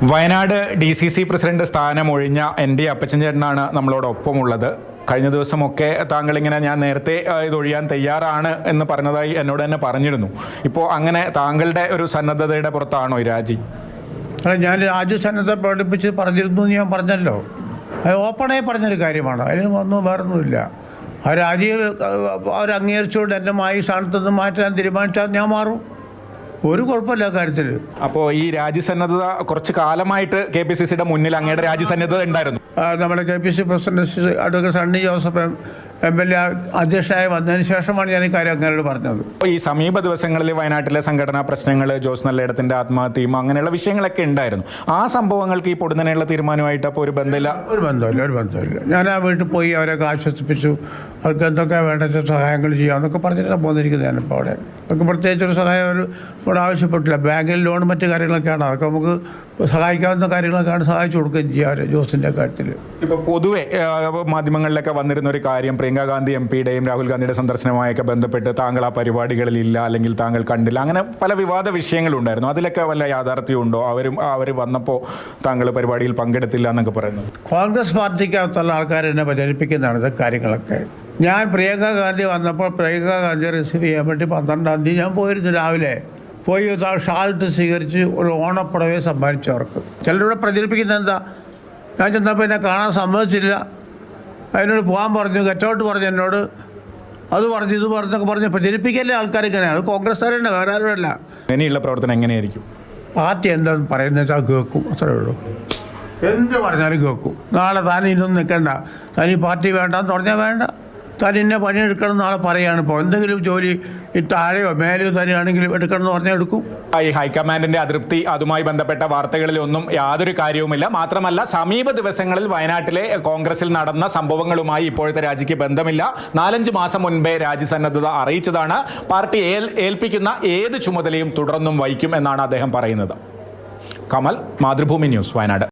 Wayanad DCC president സ്ഥാനമൊഴിഞ്ഞ ND അപ്പച്ചൻ ചേട്ടനാണ് നമ്മളോടൊപ്പമുള്ളത്. കഴിഞ്ഞ ദിവസമൊക്കെ താങ്കളിങ്ങനെ ഞാൻ നേരത്തെ ഇതൊഴിയാൻ തയ്യാറാണ് എന്ന് പറഞ്ഞതായി എന്നോട് തന്നെ പറഞ്ഞിരുന്നു. ഇപ്പോൾ അങ്ങനെ താങ്കളുടെ ഒരു സന്നദ്ധതയുടെ പുറത്താണോ ഈ രാജി? അല്ല, ഞാൻ രാജ്യസന്നദ്ധ പ്രകടിപ്പിച്ച് പറഞ്ഞിരുന്നു എന്ന് ഞാൻ പറഞ്ഞല്ലോ. അത് ഓപ്പണായി പറഞ്ഞൊരു കാര്യമാണ്. അതിന് ഒന്നും വേറൊന്നുമില്ല. ആ രാജി അവർ അംഗീകരിച്ചുകൊണ്ട് എൻ്റെ ഈ സ്ഥാനത്ത് നിന്ന് മാറ്റാൻ തീരുമാനിച്ചാൽ ഞാൻ മാറും. ഒരു കുഴപ്പമില്ല കാര്യത്തിൽ. അപ്പോൾ ഈ രാജ്യസന്നദ്ധത കുറച്ച് കാലമായിട്ട് KPCCയുടെ മുന്നിൽ അങ്ങയുടെ രാജ്യസന്നദ്ധത ഉണ്ടായിരുന്നു. നമ്മുടെ KPCC president advocate Sunny Joseph MLA അധ്യക്ഷനായി വന്നതിന് ശേഷമാണ് ഞാൻ ഈ കാര്യം അങ്ങനോട് പറഞ്ഞത്. ഈ സമീപ ദിവസങ്ങളിൽ വയനാട്ടിലെ സംഘടനാ പ്രശ്നങ്ങൾ, ജോസ് നല്ലയിടത്തിൻ്റെ ആത്മഹത്യയും അങ്ങനെയുള്ള വിഷയങ്ങളൊക്കെ ഉണ്ടായിരുന്നു. ആ സംഭവങ്ങൾക്ക് ഈ പൊടുന്നനെയുള്ള തീരുമാനമായിട്ട് അപ്പോൾ ഒരു ബന്ധമില്ല? ഒരു ബന്ധമില്ല. ഞാൻ ആ വീട്ടിൽ പോയി അവരൊക്കെ ആശ്വസിപ്പിച്ചു. അവർക്ക് എന്തൊക്കെ വേണ്ട സഹായങ്ങൾ ചെയ്യാമെന്നൊക്കെ പറഞ്ഞിട്ടാണ് പോന്നിരിക്കുന്നത്. ഞാനിപ്പോൾ അവിടെ അവർക്ക് പ്രത്യേകിച്ചൊരു സഹായം ഇവിടെ ആവശ്യപ്പെട്ടില്ല. ബാങ്കിൽ ലോൺ മറ്റു കാര്യങ്ങളൊക്കെയാണ്. അതൊക്കെ നമുക്ക് സഹായിക്കാവുന്ന കാര്യങ്ങളൊക്കെയാണ് സഹായിച്ചു കൊടുക്കുകയും ചെയ്യാറ് ജോസിൻ്റെ കാര്യത്തിൽ. ഇപ്പോൾ പൊതുവെ മാധ്യമങ്ങളിലൊക്കെ വന്നിരുന്ന ഒരു കാര്യം, പ്രിയങ്ക ഗാന്ധി MP-യുടെയും രാഹുൽ ഗാന്ധിയുടെ സന്ദർശനവുമായൊക്കെ ബന്ധപ്പെട്ട് താങ്കൾ ആ പരിപാടികളിലില്ല, അല്ലെങ്കിൽ താങ്കൾ കണ്ടില്ല, അങ്ങനെ പല വിവാദ വിഷയങ്ങളുണ്ടായിരുന്നു. അതിലൊക്കെ വല്ല യാഥാർത്ഥ്യമുണ്ടോ? അവർ വന്നപ്പോൾ താങ്കൾ പരിപാടിയിൽ പങ്കെടുത്തില്ല എന്നൊക്കെ പറയുന്നത്. കോൺഗ്രസ് പാർട്ടിക്കകത്തുള്ള ആൾക്കാർ എന്നെ പ്രചരിപ്പിക്കുന്നതാണ് ഇത് കാര്യങ്ങളൊക്കെ. ഞാൻ പ്രിയങ്ക ഗാന്ധി വന്നപ്പോൾ പ്രിയങ്ക ഗാന്ധി റിസീവ് ചെയ്യാൻ വേണ്ടി 12-ാം തീയതി ഞാൻ പോയിരുന്നു. രാവിലെ പോയി ഷാൾട്ട് സ്വീകരിച്ച് ഒരു ഓണപ്പുടവയെ സമ്മാനിച്ചവർക്ക്. ചിലരുടെ പ്രചരിപ്പിക്കുന്നത് എന്താ, ഞാൻ ചെന്നപ്പോൾ എന്നെ കാണാൻ സമ്മതിച്ചില്ല, അതിനോട് പോകാൻ പറഞ്ഞു, ഗെറ്റൗട്ട് പറഞ്ഞു, എന്നോട് അത് പറഞ്ഞു ഇത് പറഞ്ഞൊക്കെ പറഞ്ഞ് പ്രചരിപ്പിക്കല്ലേ ആൾക്കാരിങ്ങനെ. അത് കോൺഗ്രസ്സുകാരല്ല, വേറെ ആരുമല്ല. ഇനിയുള്ള പ്രവർത്തനം എങ്ങനെയായിരിക്കും? പാർട്ടി എന്താണെന്ന് പറയുന്നത് വെച്ചാൽ കേൾക്കും, അത്രേ ഉള്ളൂ. എന്ത് പറഞ്ഞാലും കേൾക്കും. നാളെ താൻ ഇന്നൊന്നും നിൽക്കണ്ട, താൻ ഈ പാർട്ടി വേണ്ടെന്ന് പറഞ്ഞാൽ വേണ്ട, താൻ ഇന്നെ പണിയെടുക്കണം നാളെ പറയുകയാണ്. ഇപ്പോൾ എന്തെങ്കിലും ജോലി ഈ താഴെയോ മേലെയോ തന്നെയാണെങ്കിലും എടുക്കണം എന്ന് പറഞ്ഞാൽ എടുക്കും. ഈ ഹൈക്കമാൻഡിന്റെ അതൃപ്തി, അതുമായി ബന്ധപ്പെട്ട വാർത്തകളിലൊന്നും യാതൊരു കാര്യവുമില്ല. മാത്രമല്ല, സമീപ ദിവസങ്ങളിൽ വയനാട്ടിലെ കോൺഗ്രസിൽ നടന്ന സംഭവങ്ങളുമായി ഇപ്പോഴത്തെ രാജിക്ക് ബന്ധമില്ല. 4-5 മാസം മുൻപേ രാജ്യസന്നദ്ധത അറിയിച്ചതാണ്. പാർട്ടി ഏൽപ്പിക്കുന്ന ഏത് ചുമതലയും തുടർന്നും വഹിക്കും എന്നാണ് അദ്ദേഹം പറയുന്നത്. കമൽ, മാതൃഭൂമി ന്യൂസ്, വയനാട്.